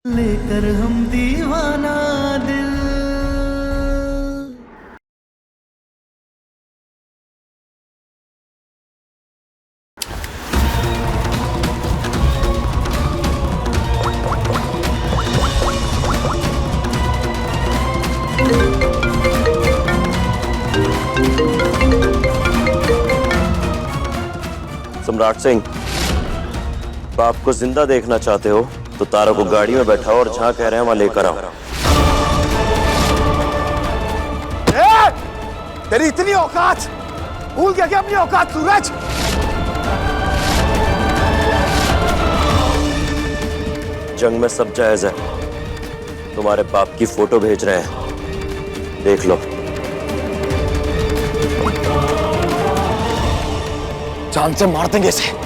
लेकर हम दीवाना दिल। सम्राट सिंह, बाप को जिंदा देखना चाहते हो तो तारों को गाड़ी में बैठाओ और जहां कह रहे हैं वहां लेकर आओ। तेरी इतनी औकात, भूल गया क्या अपनी औकात सूरज? जंग में सब जायज है। तुम्हारे बाप की फोटो भेज रहे हैं, देख लो। जान से मार देंगे इसे।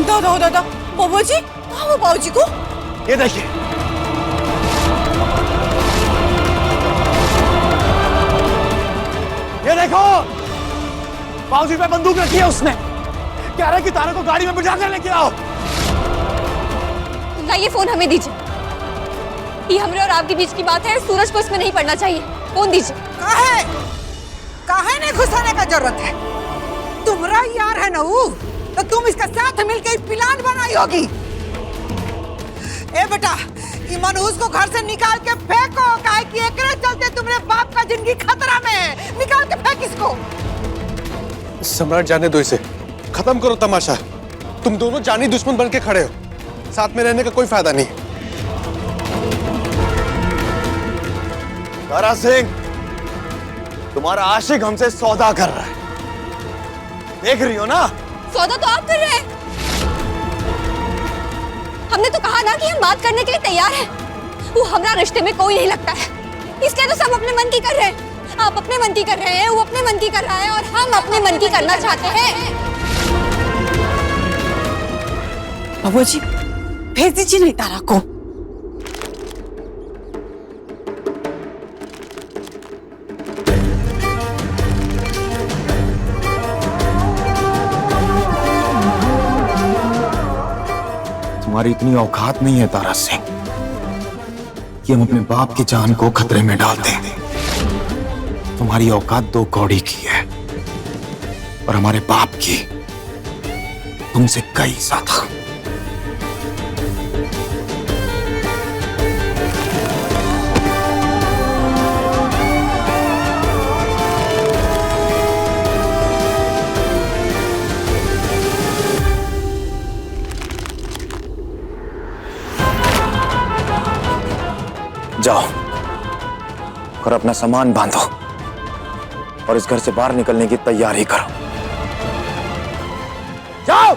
दादा दादा, बाबू जी, कहाँ हो बाबू जी को? ये देखिए, ये देखो, बाबूजी पे बंदूक रखी है उसने। कह रहा है कि तारे को गाड़ी में बिठा कर लेके आओ। लाइए फोन हमें दीजिए। ये हमरे और आपके बीच की बात है, सूरज को इसमें नहीं पड़ना चाहिए। फोन दीजिए। काहे नहीं घुसाने का जरूरत है? तुम्हारा यार है ना वो, तो तुम इसका साथ मिलकर प्लान बनाई होगी। ए बेटा, ये मनहूस को घर से निकाल के फेंको, काहे कि एकरे चलते तुम्हारे बाप का जिंदगी खतरा में है। निकाल के फेंक इसको। सम्राट, जाने दो इसे, खत्म करो तमाशा। तुम दोनों जानी दुश्मन बन के खड़े हो, साथ में रहने का कोई फायदा नहीं। तारा सिंह, तुम्हारा आशिक हमसे सौदा कर रहा है, देख रही हो ना? सौदा तो आप कर रहे हैं। हमने तो कहा ना कि हम बात करने के लिए तैयार हैं। वो हमारा रिश्ते में कोई नहीं लगता है, इसलिए तो सब अपने मन की कर रहे हैं। आप अपने मन की कर रहे हैं, वो अपने मन की कर रहा है, और हम अपने मन की करना चाहते हैं। बाबू जी, भेज दीजिए नहीं तारा को। तुम्हारी इतनी औकात नहीं है तारा सिंह कि हम अपने बाप की जान को खतरे में डाल दें। तुम्हारी औकात 2 कौड़ी की है और हमारे बाप की तुमसे कई ज्यादा। जाओ और अपना सामान बांधो और इस घर से बाहर निकलने की तैयारी करो। जाओ।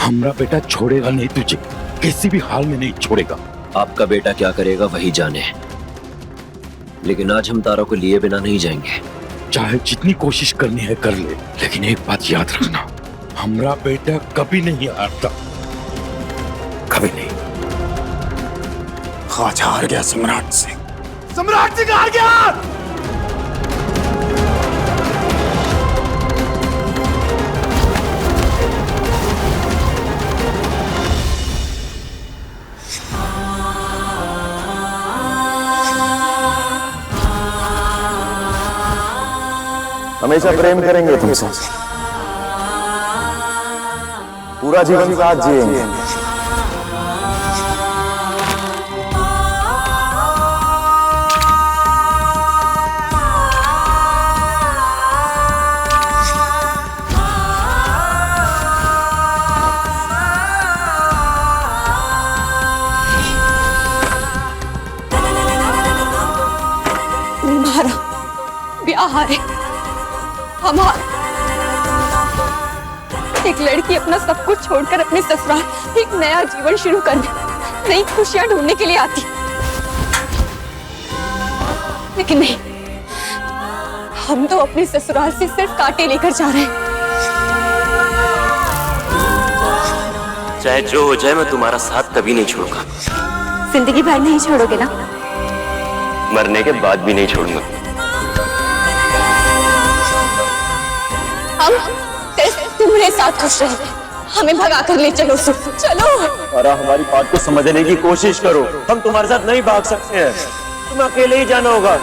हमारा बेटा छोड़ेगा नहीं तुझे, किसी भी हाल में नहीं छोड़ेगा। आपका बेटा क्या करेगा वही जाने, लेकिन आज हम तारों को लिए बिना नहीं जाएंगे। चाहे जितनी कोशिश करनी है कर ले, लेकिन एक बात याद रखना, हमारा बेटा कभी नहीं हारता, कभी नहीं। ख्वाजा हार गया सम्राट सिंह। सम्राट सिंह हार गया। हमेशा प्रेम करेंगे तुमसे, पूरा जीवन साथ जिएंगे। तुम्हारा ब्याह है, हमारा। एक लड़की अपना सब कुछ छोड़कर अपने ससुराल एक नया जीवन शुरू करने, नई खुशियां ढूंढने के लिए आती, लेकिन नहीं, हम तो अपने ससुराल से सिर्फ कांटे लेकर जा रहे हैं। चाहे जो हो जाए, मैं तुम्हारा साथ कभी नहीं छोड़ूंगा। जिंदगी भर नहीं छोड़ोगे ना? मरने के बाद भी नहीं छोड़ूंगा। हम सिर्फ तुम्हारे साथ खुश रहेंगे। हमें भगा कर ले चलो चलो। और हमारी बात को समझने की कोशिश करो। हम तुम्हारे साथ नहीं भाग सकते हैं, तुम्हें अकेले ही जाना होगा।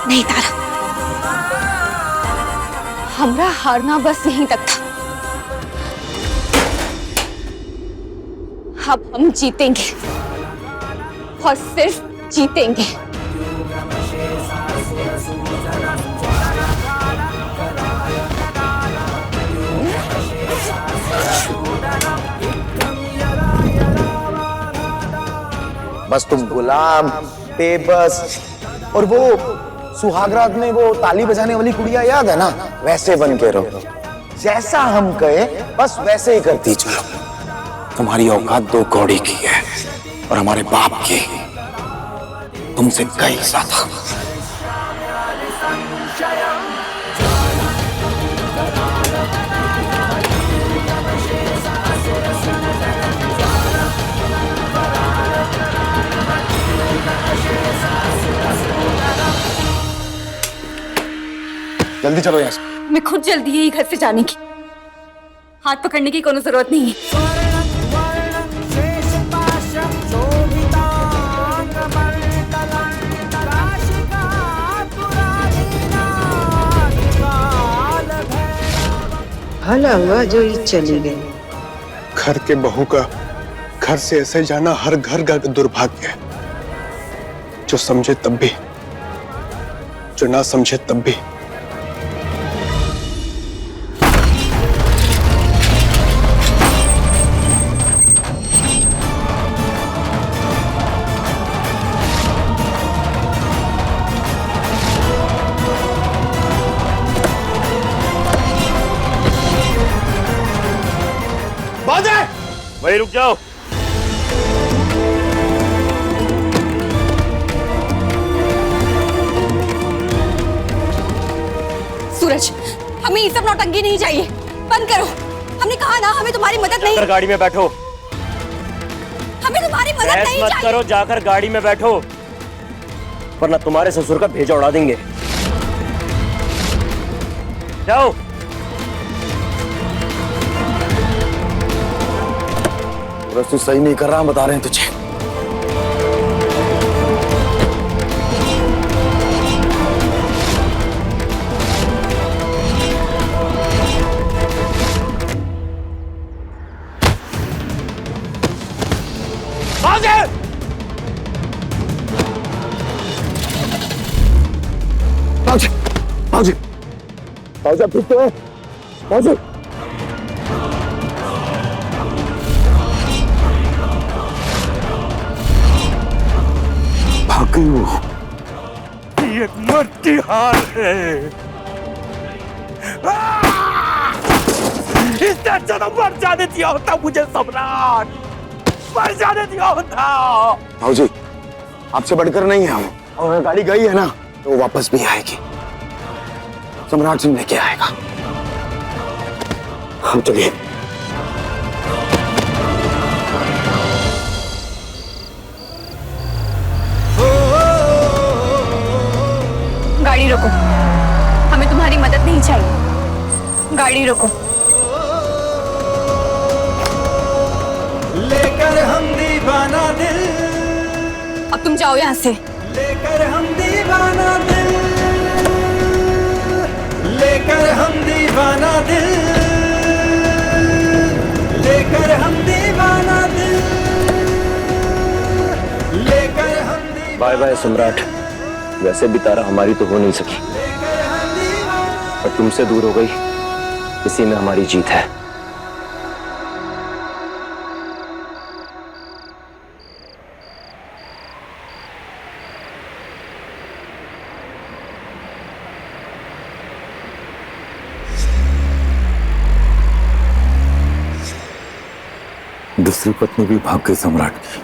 नहीं तारा, हमरा हारना बस यहीं तक था। अब हम जीतेंगे और सिर्फ जीतेंगे। बस तुम गुलाम, बेबस, और वो सुहागरात में वो ताली बजाने वाली कुड़िया याद है ना, वैसे बन के रहो। जैसा हम कहे बस वैसे ही करती चलो। तुम्हारी औकात 2 कौड़ी की है और हमारे बाप की तुमसे कई ज्यादा। जल्दी चलो यहाँ से। मैं खुद जल्दी है घर से जाने की। हाथ पकड़ने की कोई जरूरत नहीं है। भला हुआ जो ये चली गई। घर के बहू का घर से ऐसे जाना हर घर का दुर्भाग्य है। जो समझे तब भी, जो ना समझे तब भी। वहीं रुक जाओ। सूरज, हमें ये सब नौटंकी नहीं चाहिए। बंद करो। हमने कहा ना, हमें तुम्हारी मदद नहीं। जाकर गाड़ी में बैठो। हमें तुम्हारी मदद नहीं मत चाहिए। करो, जाकर गाड़ी में बैठो, वरना तुम्हारे ससुर का भेजा उड़ा देंगे। जाओ। तू सही नहीं कर रहा, हम बता रहे हैं तुझे। बाबूजी ठीक तो है? बाबूजी भाग गई वो। ये मर्द की हार है। इसने अच्छा तो मर जाने दिया होता मुझे, सम्राट, मर जाने दिया होता। भाऊजी आपसे बढ़कर नहीं है हम, और अगर गाड़ी गई है ना तो वो वापस भी आएगी। सम्राट सिंह लेके आएगा। हम चलिए। गाड़ी रोको। हमें तुम्हारी मदद नहीं चाहिए। गाड़ी रोको। लेकर हम दीवाना दिल, अब तुम जाओ यहाँ से। लेकर हम दीवाना दिल, लेकर हम दीवाना दिल, लेकर हम दीवाना दिल, लेकर हम। बाय बाय सम्राट। वैसे भी तारा हमारी तो हो नहीं सकी, पर तुमसे दूर हो गई, इसी में हमारी जीत है। दूसरी पत्नी भी भाग गई सम्राट की।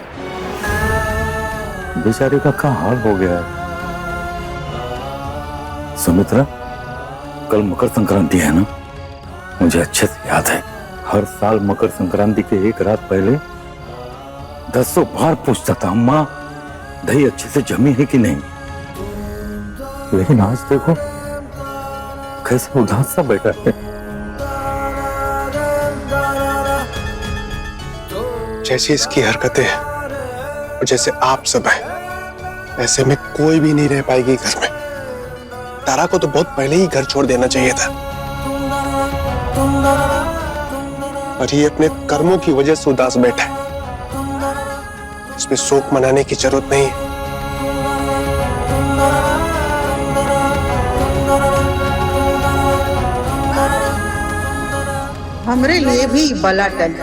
बेचारे का कहाँ हाल हो गया है। सुमित्रा, कल मकर संक्रांति है ना? मुझे अच्छे से याद है, हर साल मकर संक्रांति के एक रात पहले 10 बार पूछता था, अम्मा दही अच्छे से जमी है कि नहीं। लेकिन आज देखो कैसे उदास सा बैठा है। जैसी इसकी हरकतें हैं और जैसे आप सब हैं, ऐसे में कोई भी नहीं रह पाएगी घर में। तारा को तो बहुत पहले ही घर छोड़ देना चाहिए था, और ये अपने कर्मों की वजह से उदास बैठा है। इसमें शोक मनाने की जरूरत नहीं है। हमरे लिए भी बला टल।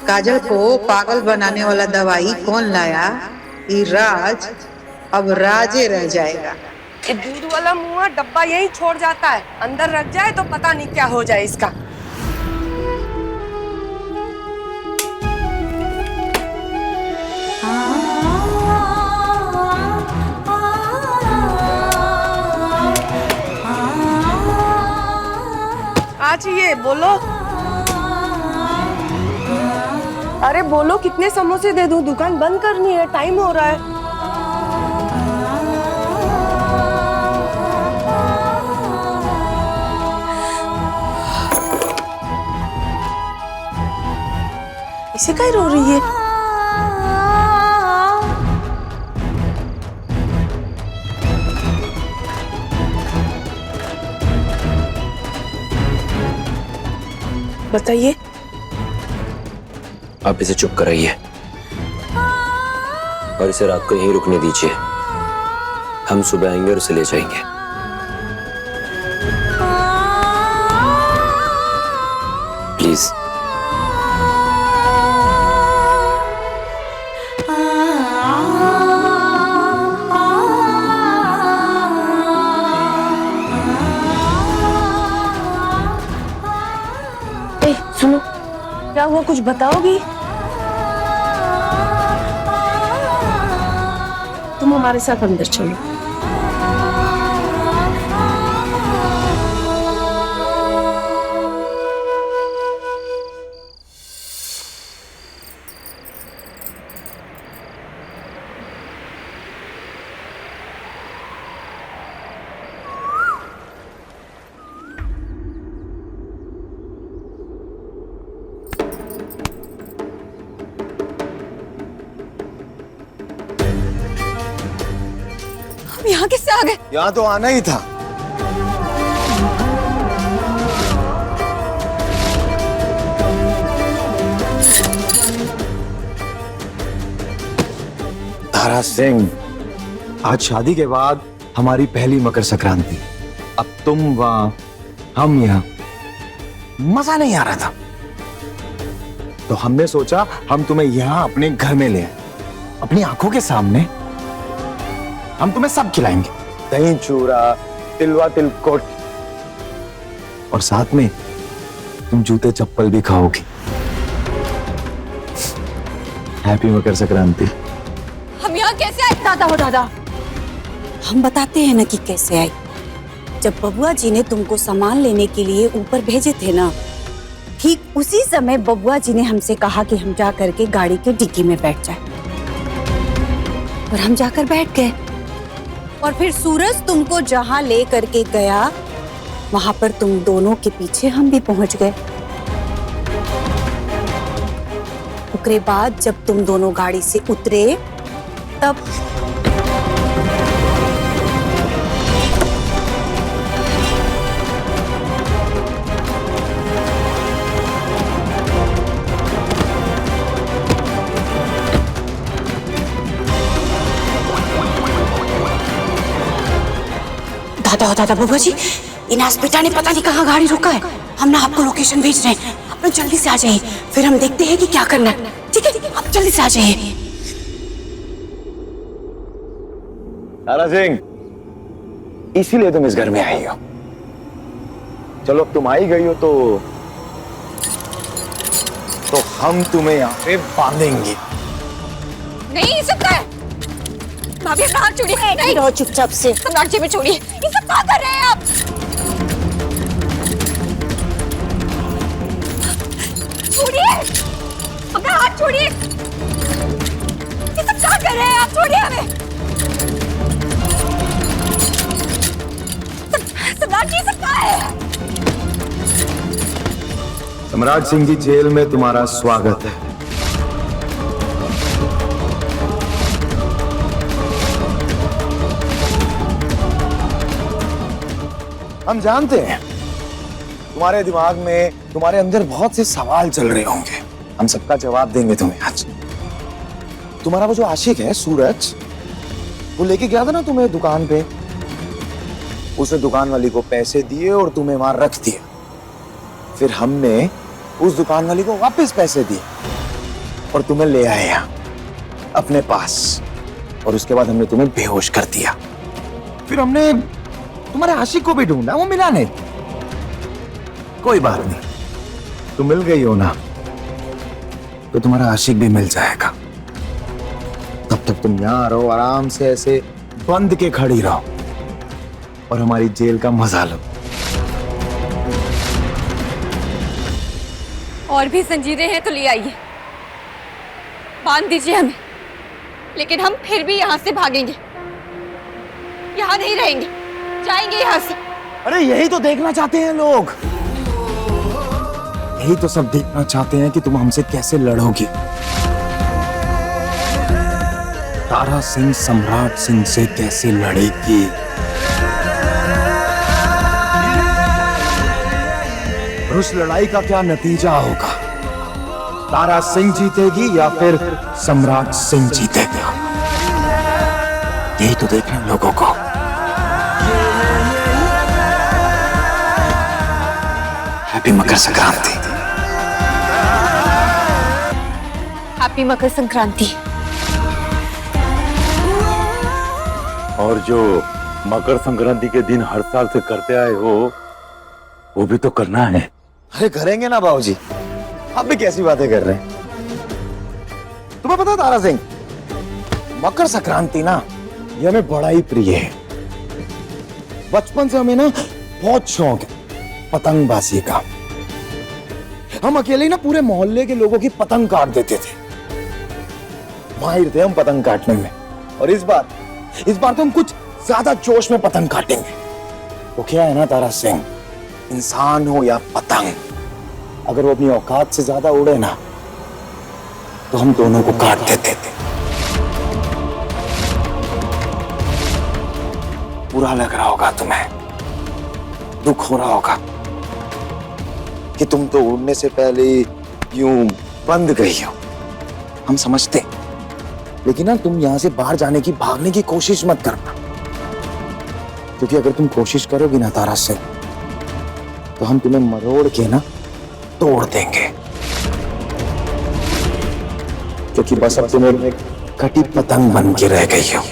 काजल को पागल बनाने वाला दवाई कौन लाया? ये राज अब राजे रह जाएगा। ये दूध वाला मुआ डब्बा यहीं छोड़ जाता है, अंदर रख जाए तो पता नहीं क्या हो जाए इसका। आज ये बोलो, अरे बोलो कितने समोसे दे दूं? दुकान बंद करनी है, टाइम हो रहा है। इसे क्या रो रही है? बताइए। आप इसे चुप कराइए और इसे रात को यहीं रुकने दीजिए। हम सुबह आएंगे और उसे ले जाएंगे। प्लीज। सुनो, क्या हुआ, कुछ बताओगी? तुम हमारे साथ अंदर चलो। यहाँ किससे आ गए? यहाँ तो आना ही था। तारा सिंह, आज शादी के बाद हमारी पहली मकर संक्रांति। अब तुम वहां, हम यहाँ। मजा नहीं आ रहा था, तो हमने सोचा हम तुम्हें यहाँ अपने घर में ले आए। अपनी आंखों के सामने हम तुम्हें सब खिलाएंगे, दही चूरा, तिलवा तिलकुट, और साथ में तुम जूते चप्पल भी खाओगी। हैप्पी मकर संक्रांति। हम यहाँ कैसे आए? दादा हो दादा, हम बताते हैं ना कि कैसे आई। जब बबुआ जी ने तुमको सामान लेने के लिए ऊपर भेजे थे ना, ठीक उसी समय बबुआ जी ने हमसे कहा कि हम जा करके गाड़ी के डिक्की में बैठ जाए, और हम जाकर बैठ गए। और फिर सूरज तुमको जहां ले करके गया, वहां पर तुम दोनों के पीछे हम भी पहुंच गए। उसके बाद जब तुम दोनों गाड़ी से उतरे, तब दादा बबुआ जी, इन बेटा ने पता नहीं कहाँ गाड़ी रोका है। हम ना आपको लोकेशन भेज रहे हैं, आप लोग जल्दी से आ जाइए, फिर हम देखते हैं कि क्या करना है। ठीक है, आप जल्दी से आ जाइए। तारा सिंह, इसीलिए तुम इस घर में आई हो। चलो अब तुम आई गई हो तो हम तुम्हें यहाँ पे बांधेंगे। नहीं, सब है। भाभी अपना हाथ छोड़िए। नहीं रहो चुपचाप से। सम्राट जी में छोड़िए। ये सब क्या कर रहे हैं आप? छोड़िए अपना हाथ छोड़िए। ये सब क्या कर रहे हैं आप? छोड़िए हमें। सम्राट जी सब क्या है? सम्राट सिंह जी, जेल में तुम्हारा स्वागत है। हम जानते हैं तुम्हारे दिमाग में, तुम्हारे अंदर बहुत से सवाल चल रहे होंगे। हम सबका जवाब देंगे तुम्हें आज। तुम्हारा वो जो आशिक है सूरज, वो लेके गया था ना तुम्हें दुकान पे। उसने दुकान वाली को पैसे दिए और तुम्हें वहां रख दिया। फिर हमने उस दुकान वाली को वापस पैसे दिए और तुम्हें ले आए यहाँ अपने पास। और उसके बाद हमने तुम्हें बेहोश कर दिया। फिर हमने तुम्हारे आशिक को भी ढूंढा, वो मिला नहीं। कोई बात नहीं, तुम मिल गई हो ना, तो तुम्हारा आशिक भी मिल जाएगा। तब तक तुम यहाँ रहो, आराम से ऐसे बंद के खड़ी रहो और हमारी जेल का मजा लो। और भी जंजीरें हैं तो ले आइए, बांध दीजिए हमें। लेकिन हम फिर भी यहाँ से भागेंगे, यहाँ नहीं रहेंगे, जाएंगे यहाँ से। अरे यही तो देखना चाहते हैं लोग, यही तो सब देखना चाहते हैं कि तुम हमसे कैसे लड़ोगी। तारा सिंह सम्राट सिंह से कैसे लड़ेगी। और उस लड़ाई का क्या नतीजा होगा? तारा सिंह जीतेगी या फिर सम्राट सिंह जीतेगा? यही तो देखना लोगों को। हैप्पी मकर संक्रांति। हैप्पी मकर संक्रांति। और जो मकर संक्रांति के दिन हर साल से करते आए हो, वो भी तो करना है। अरे करेंगे ना बाबूजी, आप भी कैसी बातें कर रहे हैं। तुम्हें पता है तारा सिंह, मकर संक्रांति ना ये हमें बड़ा ही प्रिय है। बचपन से हमें ना बहुत शौक है पतंगबाजी का। हम अकेले ही ना पूरे मोहल्ले के लोगों की पतंग काट देते थे। माहिर थे हम पतंग काटने में। और इस बार तो हम कुछ ज्यादा जोश में पतंग काटेंगे। वो क्या है ना तारा सिंह, इंसान हो या पतंग, अगर वो अपनी औकात से ज्यादा उड़े ना तो हम दोनों को काट देते थे। बुरा लग रहा होगा तुम्हें, दुख हो रहा होगा कि तुम तो उड़ने से पहले यूं बंद गई हो। हम समझते, लेकिन ना तुम यहां से बाहर जाने की, भागने की कोशिश मत करना। क्योंकि अगर तुम कोशिश करोगी ना तारा सिंह, तो हम तुम्हें मरोड़ के ना तोड़ देंगे। क्योंकि बस अब तुम एक कटी पतंग बन के रह गई हो,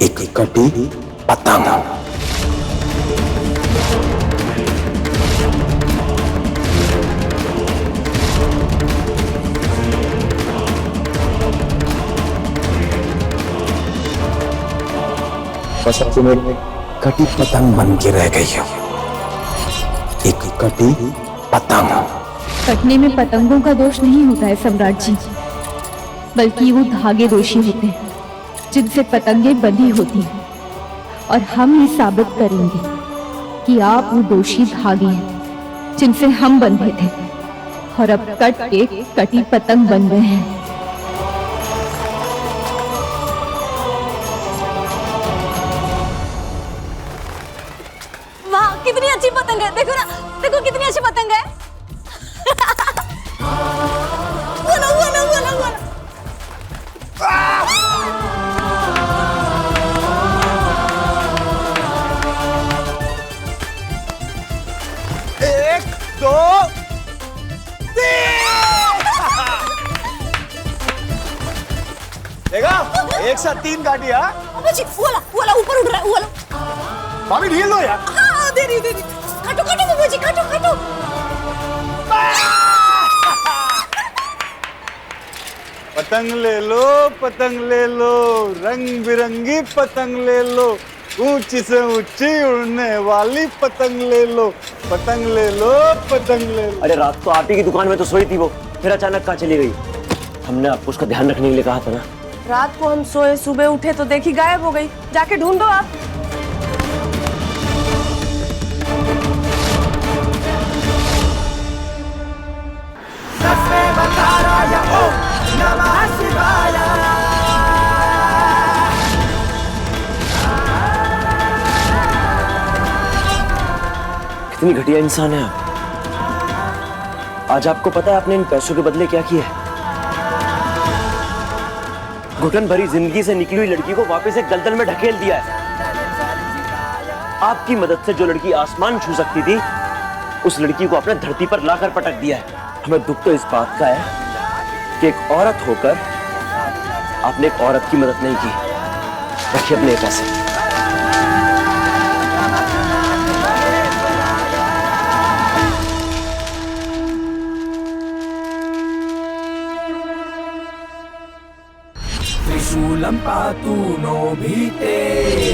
एक कटी पतंग। बस अब तुम एक कटी पतंग बन के रह गई हो, एक कटी पतंग। कटने में पतंगों का दोष नहीं होता है सम्राट जी, बल्कि वो धागे दोषी होते हैं जिनसे पतंगें बंधी होती हैं। और हम ये साबित करेंगे कि आप वो दोषी धागे हैं जिनसे हम बंधे थे और अब कट के कटी पतंग बन गए हैं। वाह, कितनी अच्छी पतंग है। देखो ना, देखो कितनी अच्छी पतंग है। एक, दो, तीन। देखा, एक साथ 3 काटी। वाला ऊपर उड़ रहा है, वाला। भाभी ढील दो यार। हाँ, दे रही। काटो बाबू जी, काटो। 50 पतंग ले लो, रंग बिरंगी पतंग ले लो, ऊंची से ऊंची उड़ने वाली पतंग ले लो, पतंग ले लो, पतंग ले लो। अरे रात तो आप ही की दुकान में तो सोई थी वो, फिर अचानक कहाँ चली गई? हमने आपको उसका ध्यान रखने के लिए कहा था ना। रात को हम सोए, सुबह उठे तो देखी गायब हो गई। जाके ढूंढो आप। कितनी घटिया इंसान है आप। आज आपको पता है आपने इन पैसों के बदले क्या किया है? घुटन भरी जिंदगी से निकली हुई लड़की को वापस एक दलदल में ढकेल दिया है। आपकी मदद से जो लड़की आसमान छू सकती थी, उस लड़की को आपने धरती पर लाकर पटक दिया है। हमें दुख तो इस बात का है कि एक औरत होकर आपने एक औरत की मदद नहीं की। रखिए अपने पैसे। त्रिशूलं पातु नो भीते,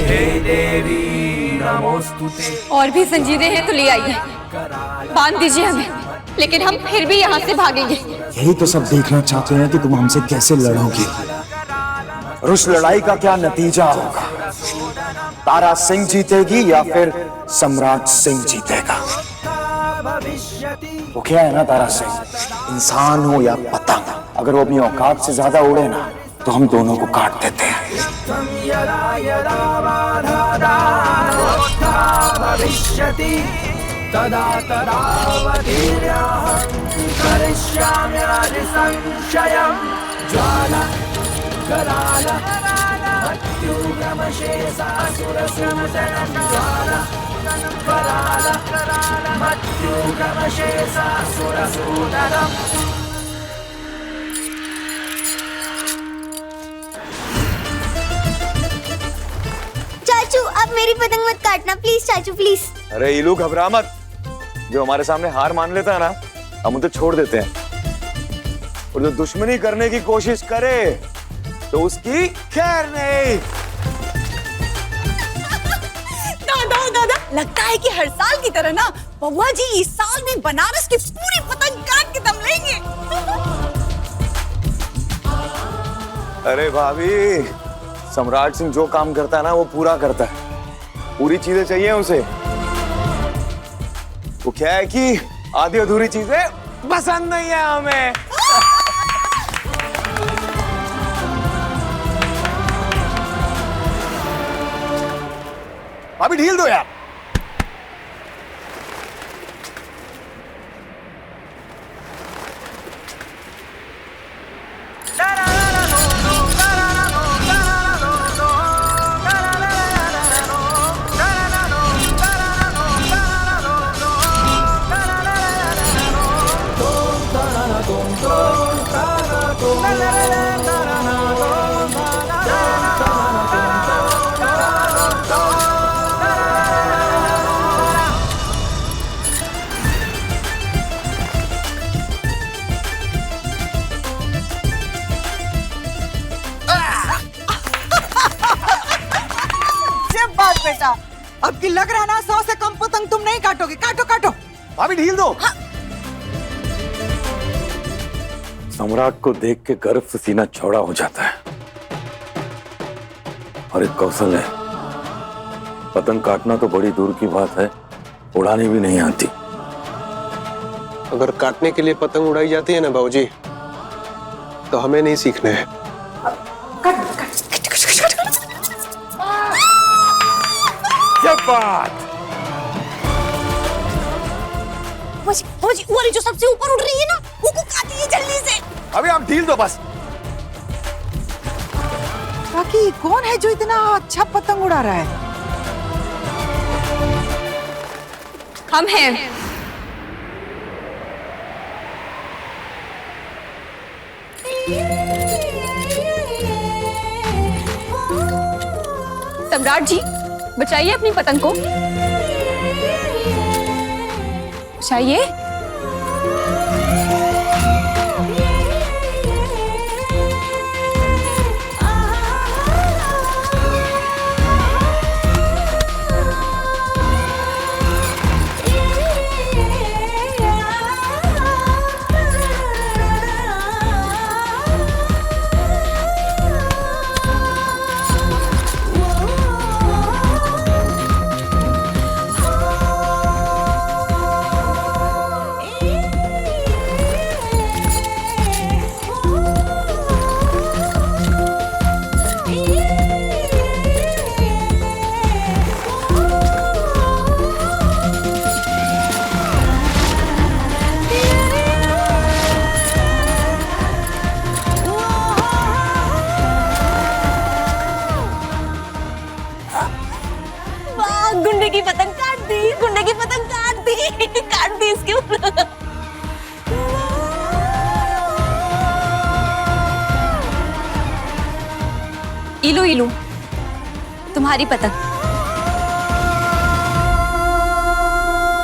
हे देवी नमोस्तुते। और भी जंजीरें हैं तो ले आइए, बांध दीजिए हमें, लेकिन हम फिर भी यहाँ से भागेंगे। यही तो सब देखना चाहते हैं कि तुम हमसे कैसे लड़ोगी और उस लड़ाई का क्या नतीजा होगा। तारा सिंह जीतेगी या फिर सम्राट सिंह जीतेगा। वो क्या है ना तारा सिंह, इंसान हो या पतंग, अगर वो अपनी औकात से ज्यादा उड़े ना तो हम दोनों को काट देते हैं। भविष्यति तदा तदावतीर्याहं करिष्यामि संशयं ज्वाला कराल मत्युग्रमशेषासुरसिंहजनं ज्वाला कराल मत्युग्रमशेषासुरसूदनम्। चाचू अब मेरी पतंग मत काटना प्लीज चाचू प्लीज। अरे इलू घबरा मत, जो हमारे सामने हार मान लेता है ना, हम उसे छोड़ देते हैं, और जो दुश्मनी करने की कोशिश करे तो उसकी खैर नहीं। दादा लगता है कि हर साल की तरह ना बउआ जी इस साल भी बनारस की पूरी पतंग काट के दम लेंगे। अरे भाभी, सम्राट सिंह जो काम करता है ना वो पूरा करता है, पूरी चीजें चाहिए उसे। वो क्या है कि आधी अधूरी चीजें पसंद नहीं है हमें। अभी ढील दो यार। बेटा, अब की लग रहा ना 100 से कम पतंग तुम नहीं काटोगे। काटो काटो। भाभी ढील दो। हाँ। सम्राट को देख के गर्व से सीना चौड़ा हो जाता है। और एक कौशल है, पतंग काटना तो बड़ी दूर की बात है, उड़ानी भी नहीं आती। अगर काटने के लिए पतंग उड़ाई जाती है ना बाबूजी, तो हमें नहीं सीखना है। वो वाली जो सबसे ऊपर उड़ रही है ना, वो को काटिए जल्दी से। अभी आप ढील दो बस। बाकी कौन है जो इतना अच्छा पतंग उड़ा रहा है? हम हैं। सम्राट जी, बचाइए अपनी पतंग को। बचाइए। इलू इलू तुम्हारी पतंग।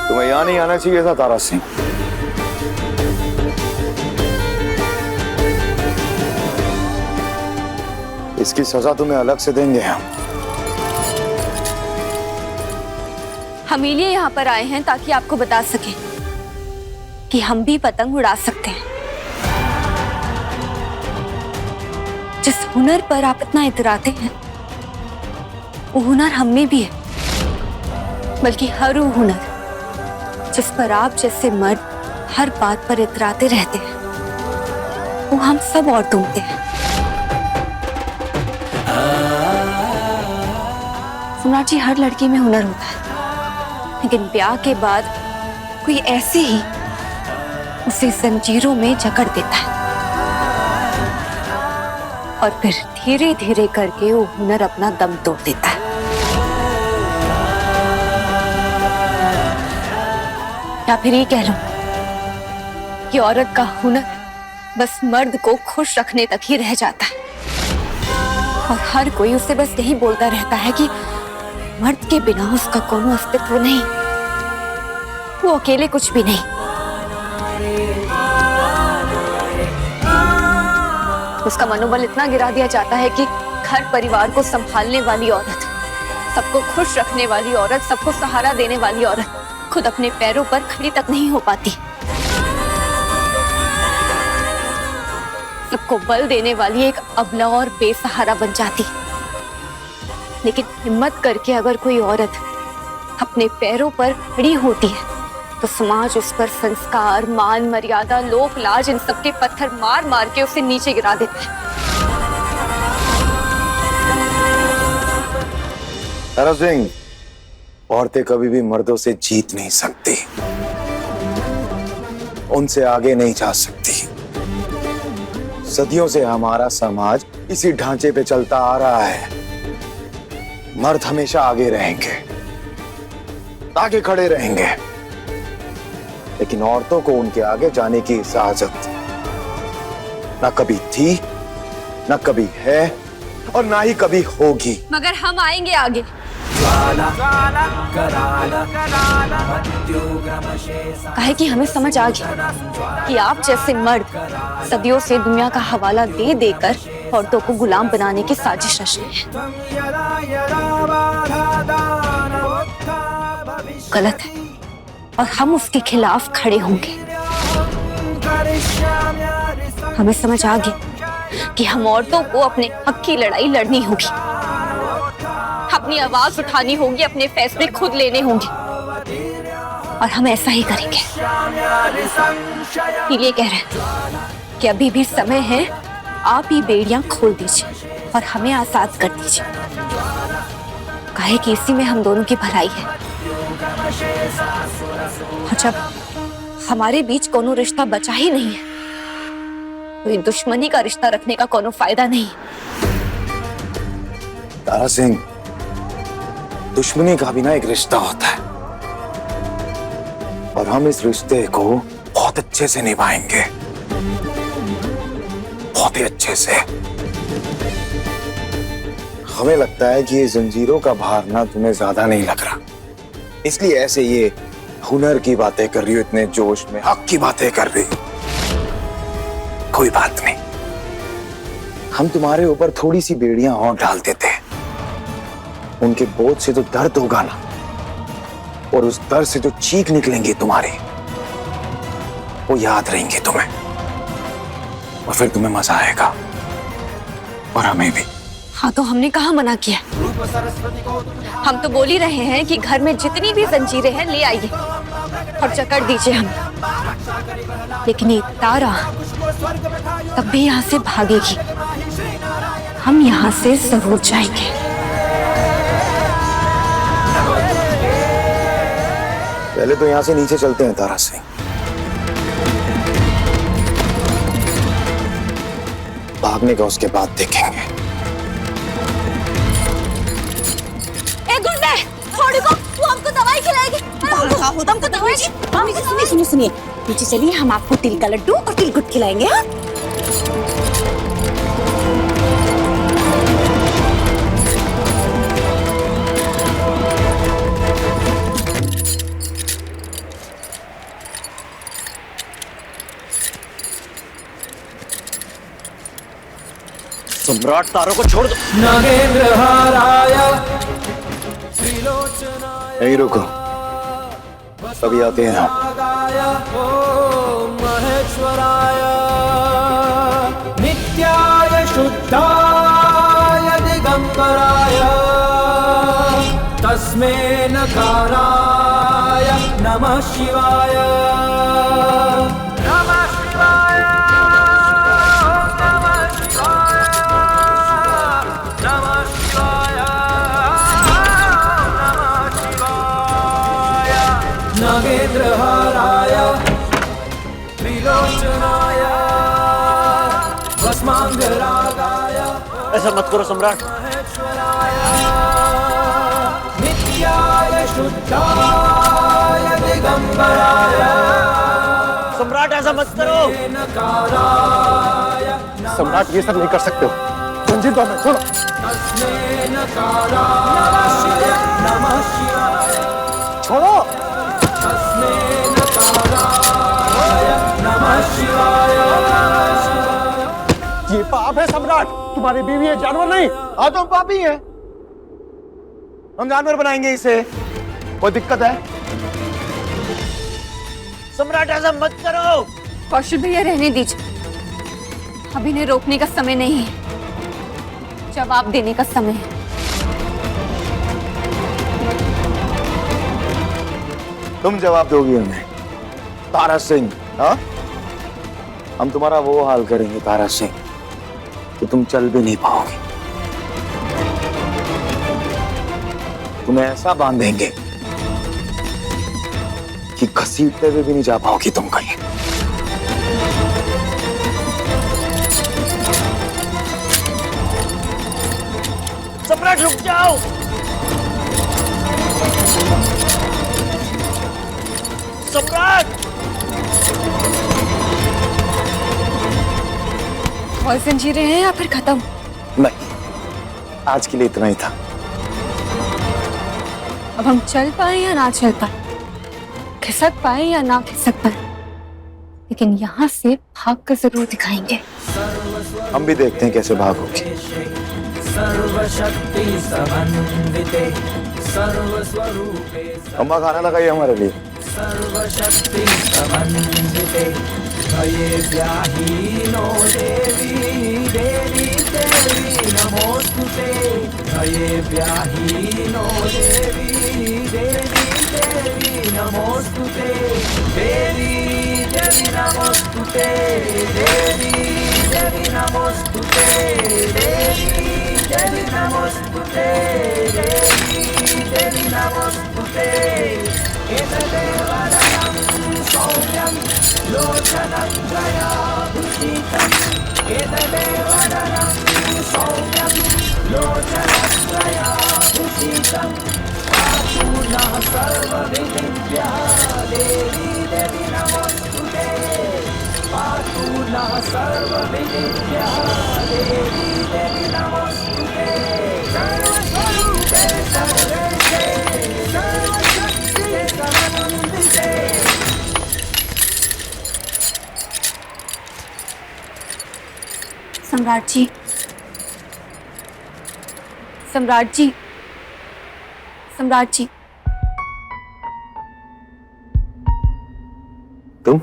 तुम्हें यहाँ नहीं आना चाहिए था तारा सिंह। इसकी सजा तुम्हें अलग से देंगे हम। हम इलिए यहाँ पर आए हैं ताकि आपको बता सके कि हम भी पतंग उड़ा सकते हैं। जिस हुनर पर आप इतना इतराते हैं वो हुनर हम में भी है, बल्कि हर वो हुनर जिस पर आप जैसे मर्द हर बात पर इतराते रहते हैं वो हम सब औरतों में हैं। सम्राट जी, हर लड़की में हुनर होता है, लेकिन ब्याह के बाद कोई ऐसे ही उसे जंजीरों में जकड़ देता है और फिर धीरे धीरे करके वो हुनर अपना दम तोड़ देता है। या फिर ये कह लो कि औरत का हुनर बस मर्द को खुश रखने तक ही रह जाता है और हर कोई उसे बस यही बोलता रहता है कि मर्द के बिना उसका कोई अस्तित्व नहीं, वो अकेले कुछ भी नहीं। उसका मनोबल इतना गिरा दिया जाता है कि घर परिवार को संभालने वाली औरत, सबको खुश रखने वाली औरत, सबको सहारा देने वाली औरत खुद अपने पैरों पर खड़ी तक नहीं हो पाती। सबको बल देने वाली एक अबला और बेसहारा बन जाती। लेकिन हिम्मत करके अगर कोई औरत अपने पैरों पर खड़ी होती है तो समाज उस पर संस्कार, मान, मर्यादा, लोक लाज, इन सबके पत्थर मार मार के उसे नीचे गिरा देता है। तारा सिंह, औरतें कभी भी मर्दों से जीत नहीं सकती, उनसे आगे नहीं जा सकती। सदियों से हमारा समाज इसी ढांचे पे चलता आ रहा है। मर्द हमेशा आगे रहेंगे, आगे खड़े रहेंगे, लेकिन औरतों को उनके आगे जाने की इजाजत ना कभी थी, ना कभी है और ना ही कभी होगी। मगर हम आएंगे आगे। काहे कि हमें समझ आ गया कि आप जैसे मर्द सदियों से दुनिया का हवाला दे देकर औरतों को गुलाम बनाने की साजिश रच रहे हैं। गलत है और हम उसके खिलाफ खड़े होंगे। हमें समझ आ गया कि हम औरतों को अपने हक की लड़ाई लड़नी होगी, अपनी आवाज उठानी होगी, अपने फैसले खुद लेने होंगे और हम ऐसा ही करेंगे। ये कह रहे हैं कि अभी भी समय है, आप ही बेड़ियां खोल दीजिए और हमें आजाद कर दीजिए। काहे कि इसी में हम दोनों की भलाई है। और जब हमारे बीच कोनो रिश्ता बचा ही नहीं है तो ये दुश्मनी का रिश्ता रखने का कोनो फायदा नहीं। तारा सिंह, दुश्मनी का भी ना एक रिश्ता होता है और हम इस रिश्ते को बहुत अच्छे से निभाएंगे, बहुत ही अच्छे से। हमें लगता है कि ये जंजीरों का भार ना तुम्हें ज्यादा नहीं लग रहा, इसलिए ऐसे ये हुनर की बातें कर रही हो, इतने जोश में हक की बातें कर रही हो। कोई बात नहीं, हम तुम्हारे ऊपर थोड़ी सी बेड़ियां और डाल देते हैं। उनके बोझ से तो दर्द होगा ना, और उस दर्द से जो चीख निकलेंगे तुम्हारे, वो याद रहेंगे तुम्हें और फिर तुम्हें मजा आएगा और हमें भी। हाँ, तो हमने कहाँ मना किया? हम तो बोल ही रहे हैं कि घर में जितनी भी जंजीरें हैं ले आइए और जकड़ दीजिए हमें। लेकिन ये तारा तब भी यहाँ से भागेगी, हम यहाँ से जरूर जाएंगे। पहले तो यहाँ से नीचे चलते हैं तारा सिंह, भागने का उसके बाद देखेंगे। वो हमको दवाई खिलाएगी। हमको दवाई। सुनिए सुनिए, नीचे चलिए, हम आपको तिल का लड्डू और तिलकुट खिलाएंगे। हाँ, सम्राट तारों को छोड़ दो। नगेंद्रहाराय नहीं रुको, अभी आते हैं हम। ओम महेश्वराय नित्याय शुद्धाय दिगंबराय तस्मै नकाराय नमः शिवाय। नमः शिवाय, नमः शिवाय, नमः शिवाय, नमः शिवाय। नगेंद्रहाराय त्रिलोचनाय भस्मांगरागाय ऐसा मत करो सम्राट। नित्याय शुद्धाय दिगंबराय। सम्राट ऐसा मत करो। सम्राट ये सब नहीं कर सकते हो। जंजीर दो हमें, छोड़ो। तस्मै नकाराय नमः शिवाय। छोड़ो। तस्मै नकाराय नमः शिवाय। ये पाप है सम्राट, तुम्हारी बीवी है, जानवर नहीं। हाँ तो हम पापी हैं, हम जानवर बनाएंगे इसे, कोई दिक्कत है? सम्राट ऐसा मत करो। कौशल भैया रहने दीजिए, अभी इन्हें रोकने का समय नहीं है, जवाब देने का समय है। तुम जवाब दोगी हमें, तारा सिंह। हाँ, हम तुम्हारा वो हाल करेंगे तारा सिंह कि तुम चल भी नहीं पाओगे। तुम्हें ऐसा बांधेंगे कि घसीटते हुए भी नहीं जा पाओगी तुम कहीं। सम्राट रुक जाओ। सम्राट और जंजीरें हैं या फिर खत्म? नहीं, आज के लिए इतना ही था। अब हम चल पाए या ना चल पाए, खिसक पाए या ना खिसक पाए, लेकिन यहाँ से भाग कर जरूर दिखाएंगे। हम भी देखते हैं कैसे भागोगे। सर्वशक्ति समन्विते सर्वस्वरूपे अम्मा खाना लगाइए हमारे लिए। सर्वशक्ति समन्विते भये व्याहीनो देवी देवी देवी नमोस्तुते। भये व्याहीनो देवी देवी देवी नमोस्तुते। देवी देवी नमोस्तुते। देवी देवी नमोस्तुते। देवी देवी नमोस्तुते। देवी देवी नमोस्तुते। एतदेवरं सौम्यं लोचनत्रया भूषितम्। एतदेवरं सौम्यं लोचनत्रया भूषितम्। पातु नः सर्वविधिभ्यः देवी देवी नमोस्तुते। पातु नः सर्वविधिभ्यः देवी देवी नमोस्तुते। सर्वस्वरूपे सर्वेशे सर्वशक्तिः समन्विते। सम्राट जी, सम्राट जी, सम्राट जी। तुम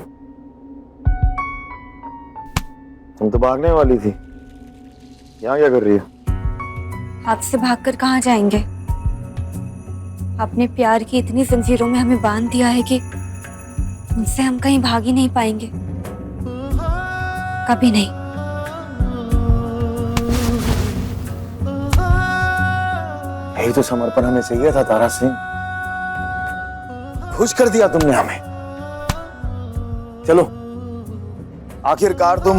तो भागने वाली थी, यहाँ क्या कर रही हो? आपसे भागकर कहाँ जाएंगे? आपने प्यार की इतनी जंजीरों में हमें बांध दिया है कि उनसे हम कहीं भाग ही नहीं पाएंगे, कभी नहीं। यही तो समर्पण हमें चाहिए था तारा सिंह, खुश कर दिया तुमने हमें। चलो, आखिरकार तुम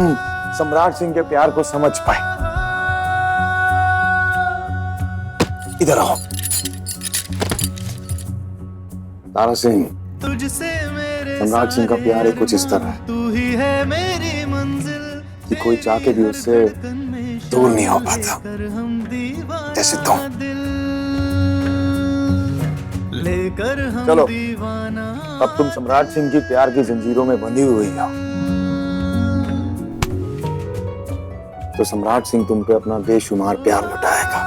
सम्राट सिंह के प्यार को समझ पाए। इधर आओ तारा सिंह। सम्राट सिंह का प्यार है कुछ इस तरह है कि कोई चाह के भी उससे दूर नहीं हो पाता, जैसे तुम। चलो, अब तुम सम्राट सिंह की प्यार की जंजीरों में बंधी हुई हो। तो सम्राट सिंह तुम पे अपना बेशुमार प्यार लुटाएगा।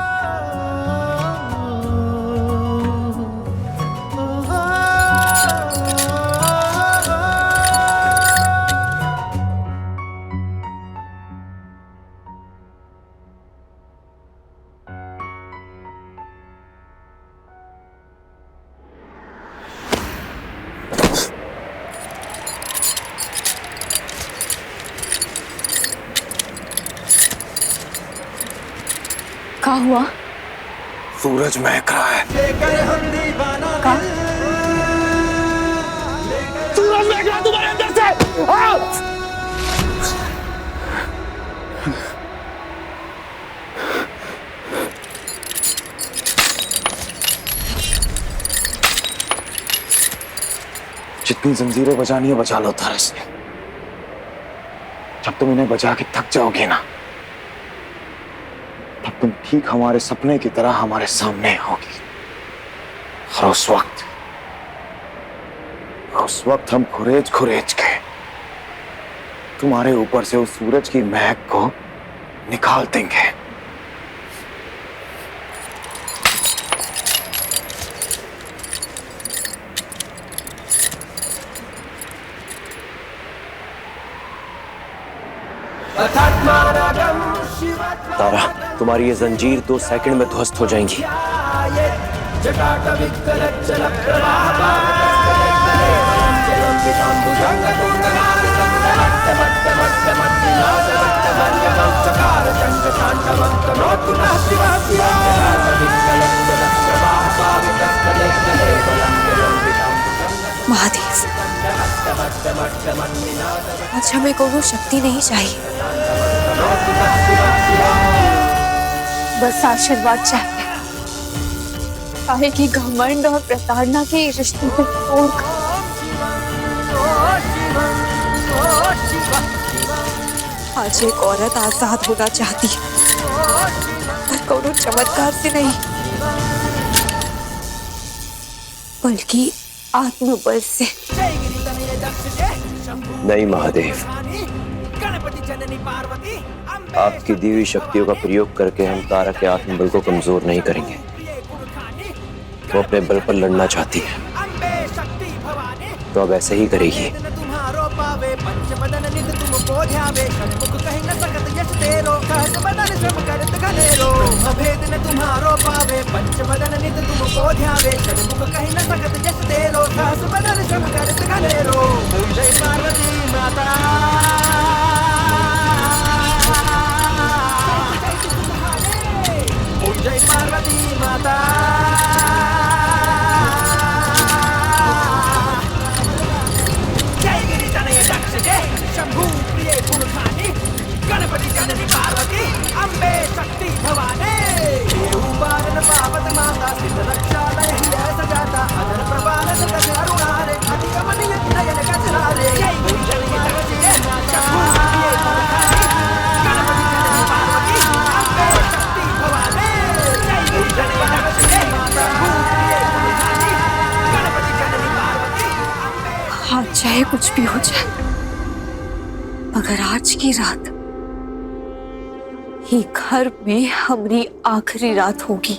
क्या हुआ? सूरज महक रहा है। क्या? सूरज महक रहा तुम्हारे अंदर से। आओ! जितनी जंजीरें बजानी है बजा लो तारस ने। जब तुम इन्हें बजा के थक जाओगे ना, तब तुम ठीक हमारे सपने की तरह हमारे सामने आओगी। और उस वक्त हम खुरेज खुरेज के तुम्हारे ऊपर से उस सूरज की महक को निकाल देंगे। तारा, तुम्हारी ये जंजीर 2 सेकंड में ध्वस्त हो जाएंगी। महादेव, आज हमें कोई शक्ति नहीं चाहिए, बस आशीर्वाद चाहिए। काहे की घमंड और प्रताड़ना के रिश्ते को तोड़कर आज एक औरत आजाद होना चाहती है, पर कोनो चमत्कार से नहीं, बल्कि आत्मबल से। नहीं महादेव, आपकी दी हुई शक्तियों का प्रयोग करके हम तारा के आत्मबल को कमजोर नहीं करेंगे। वो अपने बल पर लड़ना चाहती है तो अब ऐसे ही करेगी। जय पार्वती माता। जय गिरी तनय दक्ष जय शंभू प्रिय पुरखानी गणपति जननी पार्वती अम्बे शक्ति भवानी। पालन पावत माता सिद्ध रक्षालय सजाता अदर प्रबालन करुणारे अधिगमनीय नयन कचरारे। जय गिरी तनय दक्ष जय शंभू प्रिय पुरखानी गणपति जननी पार्वती अम्बे शक्ति भवानी। हाँ, चाहे कुछ भी हो जाए, मगर आज की रात ही घर में हमारी आखिरी रात होगी।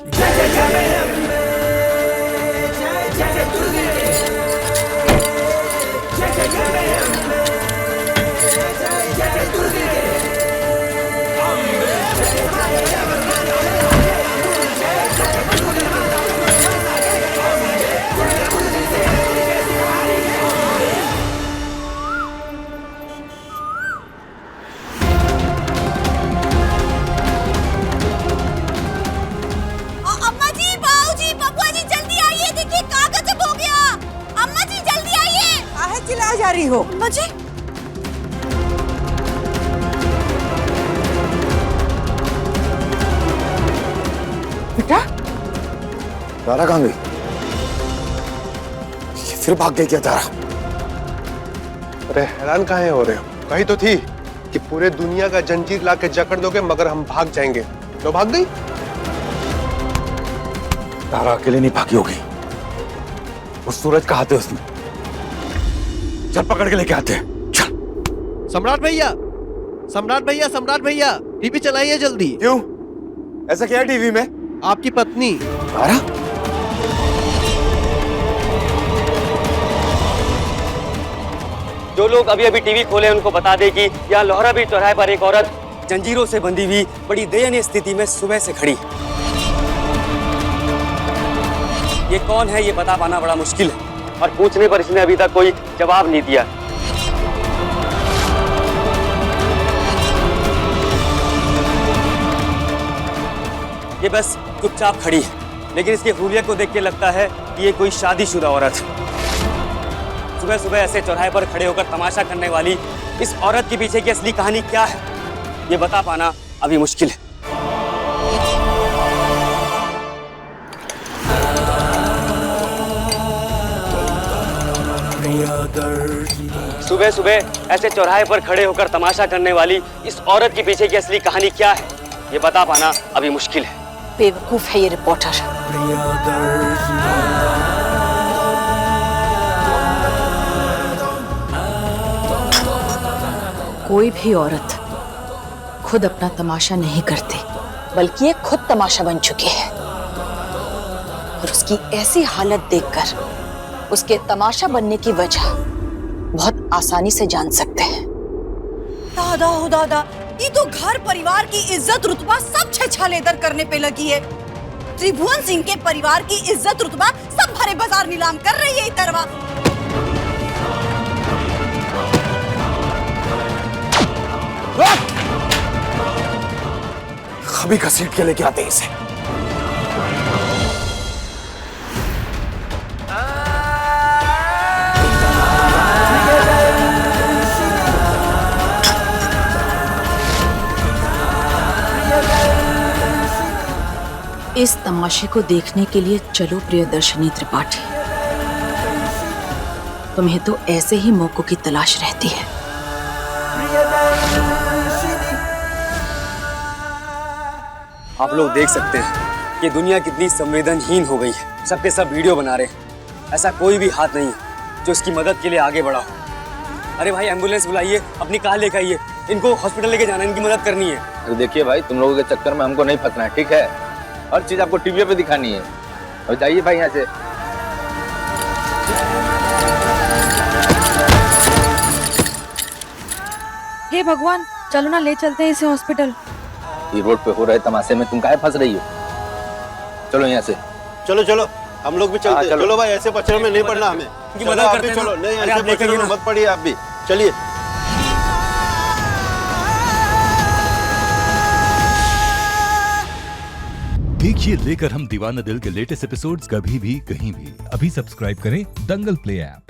जा रही हो? अम्मा जी, बेटा तारा कहाँ गई? फिर भाग गई क्या तारा? अरे हैरान काहे हो रहे हो? कही तो थी कि पूरे दुनिया का जंजीर ला के जकड़ दोगे मगर हम भाग जाएंगे। तो भाग गई? तारा अकेले नहीं भागी होगी, उस सूरज का हाथ है उसमें। चल पकड़ के लेके आते हैं, चल। सम्राट भैया, सम्राट भैया टीवी चलाइए जल्दी। क्यों? ऐसा क्या है टीवी में? आपकी पत्नी तारा? जो लोग अभी अभी टीवी खोले उनको बता दे कि यहाँ लोहरा बीर चौराहे पर एक औरत जंजीरों से बंधी हुई बड़ी दयनीय स्थिति में सुबह से खड़ी। ये कौन है ये बता पाना बड़ा मुश्किल है और पूछने पर इसने अभी तक कोई जवाब नहीं दिया। ये बस चुपचाप खड़ी है, लेकिन इसके हुलिया को देख के लगता है कि ये कोई शादीशुदा औरत है। सुबह सुबह ऐसे चौराहे पर खड़े होकर तमाशा करने वाली इस औरत के पीछे की असली कहानी क्या है ये बता पाना अभी मुश्किल है। सुबह सुबह ऐसे चौराहे पर खड़े होकर तमाशा करने वाली इस औरत के पीछे की असली कहानी क्या है ये बता पाना अभी मुश्किल है। बेवकूफ है ये रिपोर्टर। कोई भी औरत खुद अपना तमाशा नहीं करती, बल्कि ये खुद तमाशा बन चुकी है। और उसकी ऐसी हालत देखकर उसके तमाशा बनने की वजह बहुत आसानी से जान सकते हैं। दादा हो दादा, ये तो घर परिवार की इज्जत रुतबा सब छेछालेदर करने पे लगी है। त्रिभुवन सिंह के परिवार की इज्जत रुतबा सब भरे बाजार नीलाम कर रही है इतरवा। कभी घसीट के लेके आते इसे। इस तमाशे को देखने के लिए चलो प्रियदर्शनी त्रिपाठी। तुम्हें तो ऐसे ही मौकों की तलाश रहती है। आप लोग देख सकते हैं कि दुनिया कितनी संवेदनहीन हो गई है। सबके सब वीडियो बना रहे हैं। ऐसा कोई भी हाथ नहीं है जो इसकी मदद के लिए आगे बढ़ा हो। अरे भाई एम्बुलेंस बुलाइए, अपनी कार लेकर आइए, इनको हॉस्पिटल लेके जाना, इनकी मदद करनी है। अरे देखिए भाई, तुम लोगों के चक्कर में हमको नहीं फंसना है, ठीक है? हर चीज आपको टीवी पे दिखानी है। और जाइए भाई यहाँ से। हे भगवान, चलो ना ले चलते हैं इसे हॉस्पिटल। ये रोड पे हो रहे तमाशे में तुम काहे फंस रही हो? चलो यहाँ से। चलो चलो, हम लोग भी चलते हैं। चलो भाई, ऐसे पचड़े में नहीं पड़ना हमें। चलो आप भी चलो। नहीं, ऐसे पचड़े में मत पड़िए आप भी। चलिए। देखिए लेकर हम दीवाना दिल के लेटेस्ट एपिसोड्स कभी भी कहीं भी। अभी सब्सक्राइब करें दंगल प्ले ऐप।